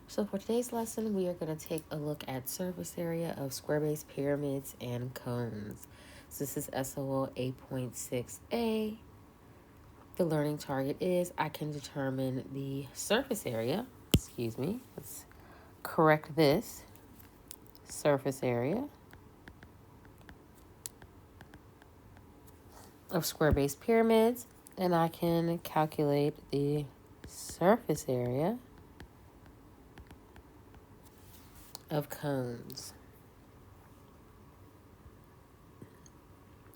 So for today's lesson, we are going to take a look at surface area of square-based pyramids and cones. So this is SOL 8.6a. The learning target is I can determine the surface area. Excuse me. Let's correct this. Surface area of square-based pyramids. And I can calculate the surface area of cones.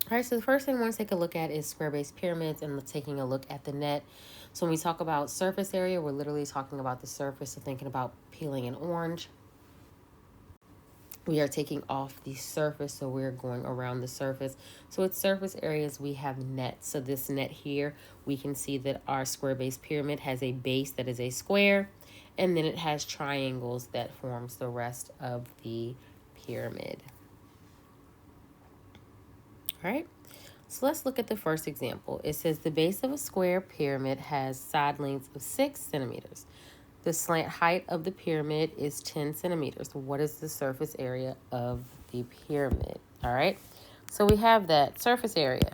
All right, so the first thing I want to take a look at is square-based pyramids and taking a look at the net. So when we talk about surface area, we're literally talking about the surface. So thinking about peeling an orange, we are taking off the surface, so we're going around the surface. So with surface areas, we have nets. So this net here, we can see that our square-based pyramid has a base that is a square, and then it has triangles that forms the rest of the pyramid. All right. So let's look at the first example. It says the base of a square pyramid has side lengths of 6 centimeters. The slant height of the pyramid is 10 centimeters. What is the surface area of the pyramid? All right. So we have that surface area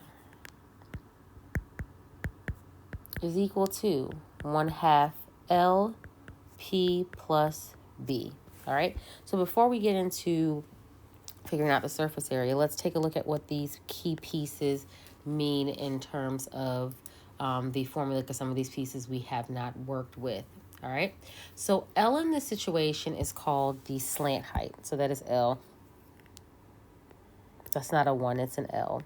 is equal to 1/2 LP plus B. All right. So before we get into figuring out the surface area, let's take a look at what these key pieces mean in terms of the formula, because some of these pieces we have not worked with. All right, so L in this situation is called the slant height. So that is L. That's not a 1, it's an L.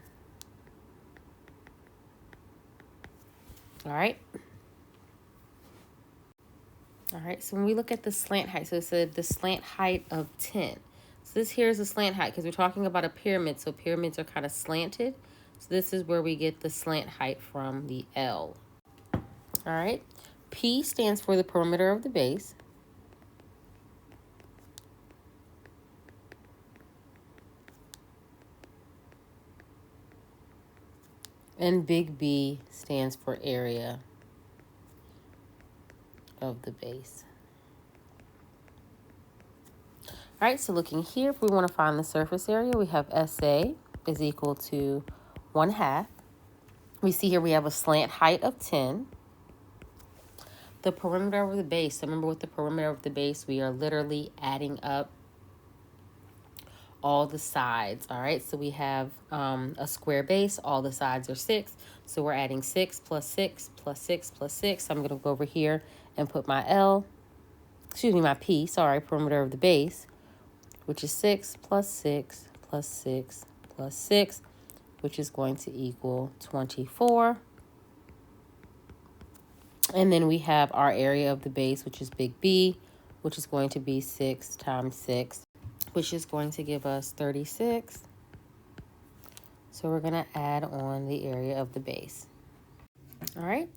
All right. All right, so when we look at the slant height, so it said the slant height of 10. So this here is the slant height because we're talking about a pyramid. So pyramids are kind of slanted. So this is where we get the slant height from, the L. All right. P stands for the perimeter of the base. And big B stands for area of the base. All right, so looking here, if we want to find the surface area, we have SA is equal to 1/2. We see here we have a slant height of 10. The perimeter of the base, so remember with the perimeter of the base, we are literally adding up all the sides. All right, so we have a square base, all the sides are 6, so we're adding 6 plus 6 plus 6 plus 6. I'm going to go over here and put my my P, perimeter of the base, which is 6 plus 6 plus 6 plus 6, which is going to equal 24. And then we have our area of the base, which is big B, which is going to be 6 times 6, which is going to give us 36. So we're going to add on the area of the base. All right.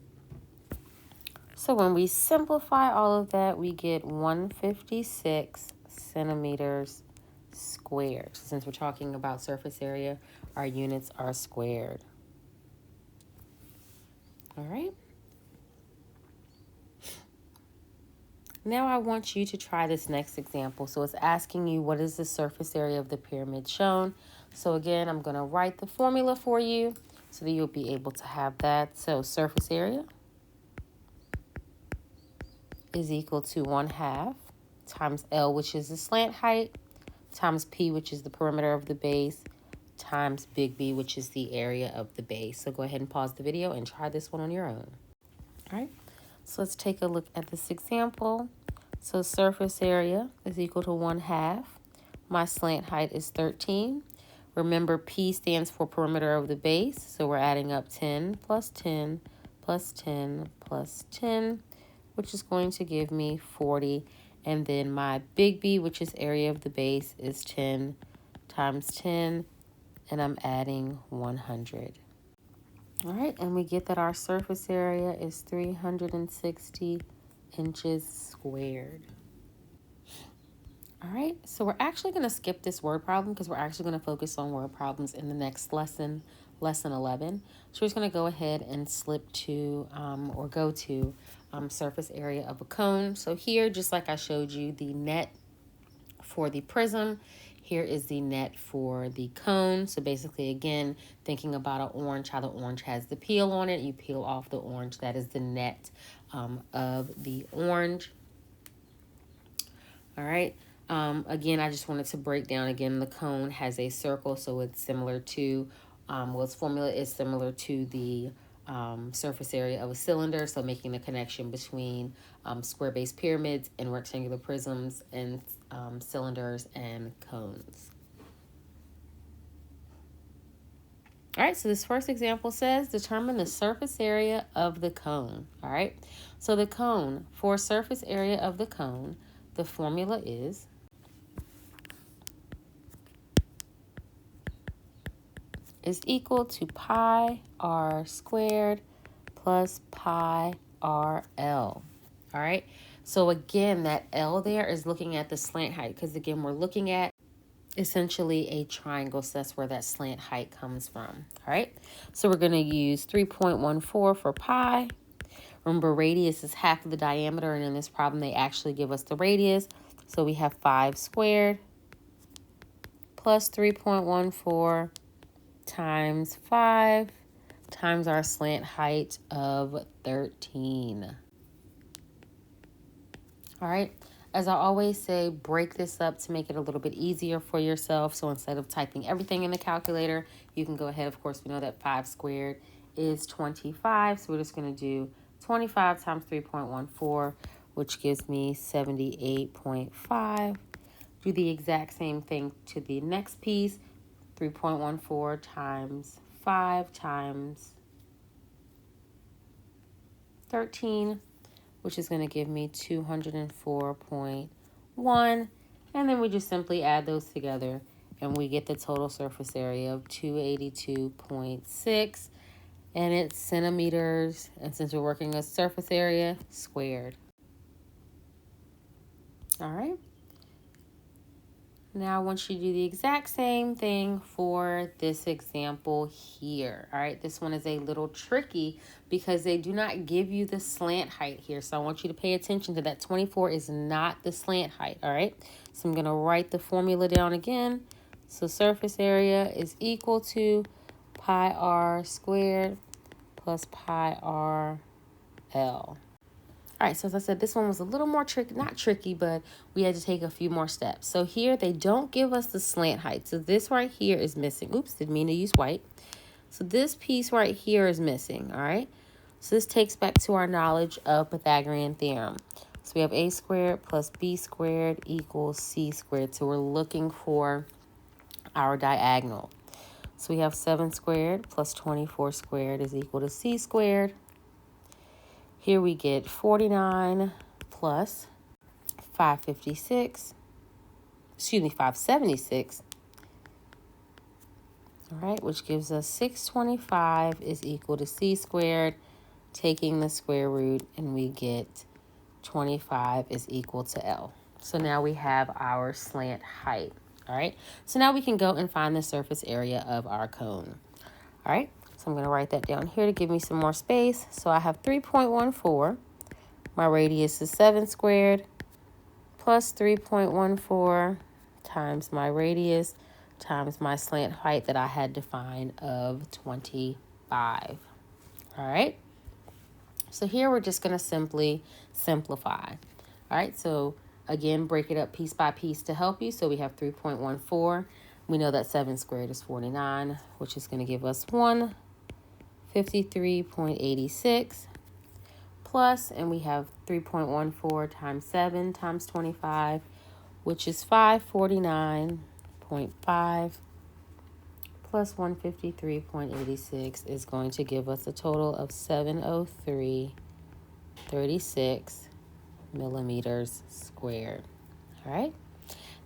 So when we simplify all of that, we get 156 centimeters squared. So since we're talking about surface area, our units are squared. All right. Now I want you to try this next example. So it's asking you, what is the surface area of the pyramid shown? So again, I'm going to write the formula for you so that you'll be able to have that. So surface area is equal to 1/2 times L, which is the slant height, times P, which is the perimeter of the base, times big B, which is the area of the base. So go ahead and pause the video and try this one on your own. All right. So let's take a look at this example. So surface area is equal to 1/2. My slant height is 13. Remember, P stands for perimeter of the base. So we're adding up 10 plus 10 plus 10 plus 10, which is going to give me 40. And then my big B, which is area of the base, is 10 times 10. And I'm adding 100. All right, and we get that our surface area is 360 inches squared. All right, so we're actually going to skip this word problem because we're actually going to focus on word problems in the next lesson, lesson 11. So we're just going to go ahead and slip to or go to surface area of a cone. So here, just like I showed you the net for the prism, here is the net for the cone. So basically, again, thinking about an orange, how the orange has the peel on it. You peel off the orange. That is the net of the orange. All right. Again, I just wanted to break down again, the cone has a circle, so it's similar to, well, its formula is similar to the surface area of a cylinder. So making the connection between square-based pyramids and rectangular prisms and cylinders and cones. All right, so this first example says determine the surface area of the cone. All right, so the cone, for surface area of the cone, the formula is equal to pi r squared plus pi rl. All right, so again, that L there is looking at the slant height, because again, we're looking at essentially a triangle, so that's where that slant height comes from. All right, so we're going to use 3.14 for pi. Remember, radius is half of the diameter, and in this problem, they actually give us the radius. So we have 5 squared plus 3.14 times 5 times our slant height of 13. All right, as I always say, break this up to make it a little bit easier for yourself. So instead of typing everything in the calculator, you can go ahead. Of course, we know that 5 squared is 25. So we're just going to do 25 times 3.14, which gives me 78.5. Do the exact same thing to the next piece. 3.14 times 5 times 13, which is going to give me 204.1. And then we just simply add those together, and we get the total surface area of 282.6. And it's centimeters, and since we're working a surface area, squared. All right. Now I want you to do the exact same thing for this example here. All right, this one is a little tricky because they do not give you the slant height here. So I want you to pay attention to that. 24 is not the slant height. All right, so I'm going to write the formula down again. So surface area is equal to pi r squared plus pi r L. All right, so as I said, this one was a little more tricky, not tricky, but we had to take a few more steps. So here, they don't give us the slant height. So this right here is missing. Oops, didn't mean to use white. So this piece right here is missing, all right? So this takes back to our knowledge of Pythagorean theorem. So we have a squared plus b squared equals c squared. So we're looking for our diagonal. So we have 7 squared plus 24 squared is equal to c squared. Here we get 49 plus 576, 576, all right, which gives us 625 is equal to c squared, taking the square root, and we get 25 is equal to L. So now we have our slant height, all right? So now we can go and find the surface area of our cone, all right? So I'm going to write that down here to give me some more space. So I have 3.14. My radius is 7 squared plus 3.14 times my radius times my slant height that I had defined of 25. All right. So here we're just going to simply simplify. All right. So again, break it up piece by piece to help you. So we have 3.14. We know that 7 squared is 49, which is going to give us 153.86 plus, and we have 3.14 times 7 times 25, which is 549.5 plus 153.86 is going to give us a total of 703.36 millimeters squared. All right.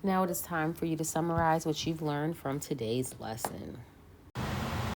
Now it is time for you to summarize what you've learned from today's lesson.